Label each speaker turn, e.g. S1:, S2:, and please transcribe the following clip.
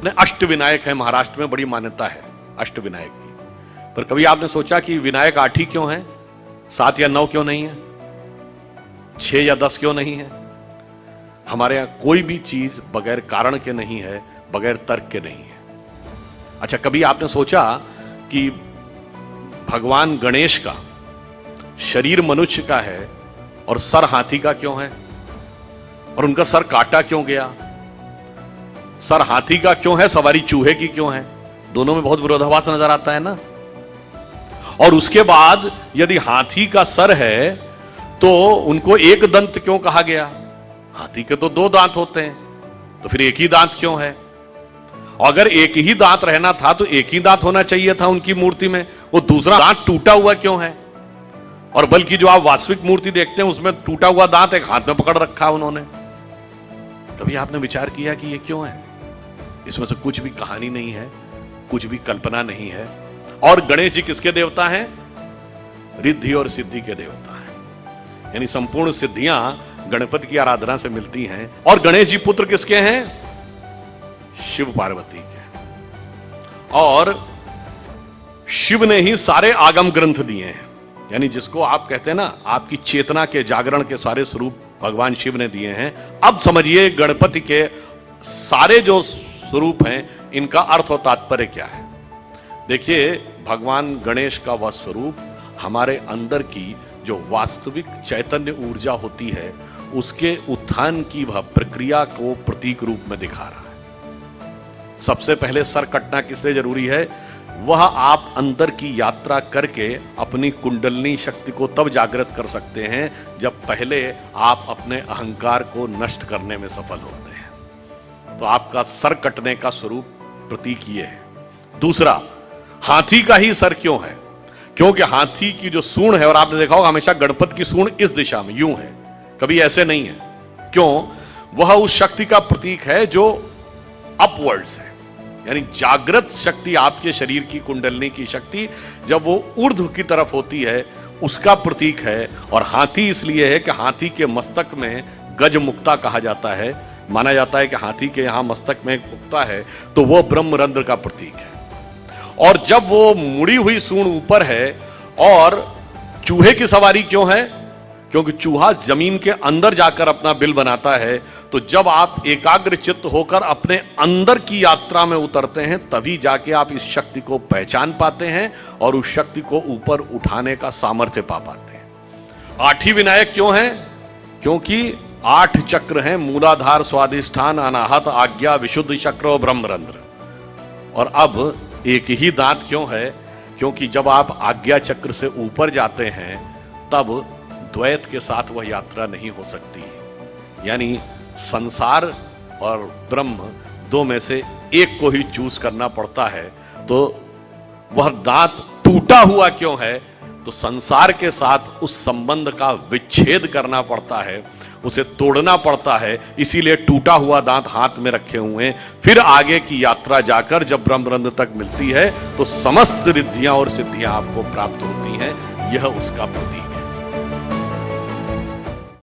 S1: अपने अष्ट विनायक हैं, महाराष्ट्र में बड़ी मान्यता है अष्ट विनायक की। पर कभी आपने सोचा कि विनायक 8 ही क्यों हैं, 7 या 9 क्यों नहीं है, 6 या 10 क्यों नहीं है? हमारे यहां कोई भी चीज बगैर कारण के नहीं है, बगैर तर्क के नहीं है। अच्छा, कभी आपने सोचा कि भगवान गणेश का शरीर मनुष्य का है और सर हाथी का क्यों है? और उनका सर काटा क्यों गया? सर हाथी का क्यों है, सवारी चूहे की क्यों है? दोनों में बहुत विरोधाभास नजर आता है ना। और उसके बाद यदि हाथी का सर है तो उनको एक दंत क्यों कहा गया? हाथी के तो 2 दांत होते हैं, तो फिर एक ही दांत क्यों है? और अगर एक ही दांत रहना था तो एक ही दांत होना चाहिए था उनकी मूर्ति में, वो दूसरा दांत टूटा हुआ क्यों है? और बल्कि जो आप वास्तविक मूर्ति देखते हैं उसमें टूटा हुआ दांत एक हाथ में पकड़ रखा उन्होंने। कभी आपने विचार किया कि ये क्यों है? इसमें से कुछ भी कहानी नहीं है, कुछ भी कल्पना नहीं है। और गणेश जी किसके देवता हैं? रिद्धि और सिद्धि के देवता हैं, यानी संपूर्ण सिद्धियां गणपति की आराधना से मिलती हैं। और गणेश जी पुत्र किसके हैं? शिव पार्वती के। और शिव ने ही सारे आगम ग्रंथ दिए हैं, यानी जिसको आप कहते हैं ना, आपकी चेतना के जागरण के सारे स्वरूप भगवान शिव ने दिए हैं। अब समझिए गणपति के सारे जो स्वरूप हैं इनका अर्थ और तात्पर्य क्या है। देखिए, भगवान गणेश का वह स्वरूप हमारे अंदर की जो वास्तविक चैतन्य ऊर्जा होती है उसके उत्थान की वह प्रक्रिया को प्रतीक रूप में दिखा रहा है। सबसे पहले सर कटना किस लिए जरूरी है? वह आप अंदर की यात्रा करके अपनी कुंडलनी शक्ति को तब जागृत कर सकते हैं जब पहले आप अपने अहंकार को नष्ट करने में सफल होते हैं। तो आपका सर कटने का स्वरूप प्रतीक ये है। दूसरा, हाथी का ही सर क्यों है? क्योंकि हाथी की जो सूंड है, और आपने देखा होगा हमेशा गणपति की सूंड इस दिशा में यूं है, कभी ऐसे नहीं है। क्यों? वह उस शक्ति का प्रतीक है जो अपवर्ड्स है, यानी जागृत शक्ति, आपके शरीर की कुंडलनी की शक्ति जब वो ऊर्ध्व की तरफ होती है उसका प्रतीक है। और हाथी इसलिए है कि हाथी के मस्तक में गज मुक्ता कहा जाता है। माना जाता है कि हाथी के यहां मस्तक में एक मुक्ता है तो वो ब्रह्मरंध्र का प्रतीक है। और जब वो मुड़ी हुई सूंड ऊपर है, और चूहे की सवारी क्यों है? क्योंकि चूहा जमीन के अंदर जाकर अपना बिल बनाता है। तो जब आप एकाग्र चित्त होकर अपने अंदर की यात्रा में उतरते हैं तभी जाके आप इस शक्ति को पहचान पाते हैं और उस शक्ति को ऊपर उठाने का सामर्थ्य पा पाते हैं। 8 ही विनायक क्यों हैं? क्योंकि 8 चक्र हैं, मूलाधार, स्वाधिष्ठान, अनाहत, आज्ञा, विशुद्ध चक्र और ब्रह्मरंध्र। और अब एक ही दांत क्यों है? क्योंकि जब आप आज्ञा चक्र से ऊपर जाते हैं तब द्वैत के साथ वह यात्रा नहीं हो सकती, यानी संसार और ब्रह्म 2 में से एक को ही चूज करना पड़ता है। तो वह दांत टूटा हुआ क्यों है? तो संसार के साथ उस संबंध का विच्छेद करना पड़ता है, उसे तोड़ना पड़ता है। इसीलिए टूटा हुआ दांत हाथ में रखे हुए हैं। फिर आगे की यात्रा जाकर जब ब्रह्मरंध्र तक मिलती है तो समस्त रिद्धियां और सिद्धियां आपको प्राप्त होती हैं। यह उसका प्रतीक है।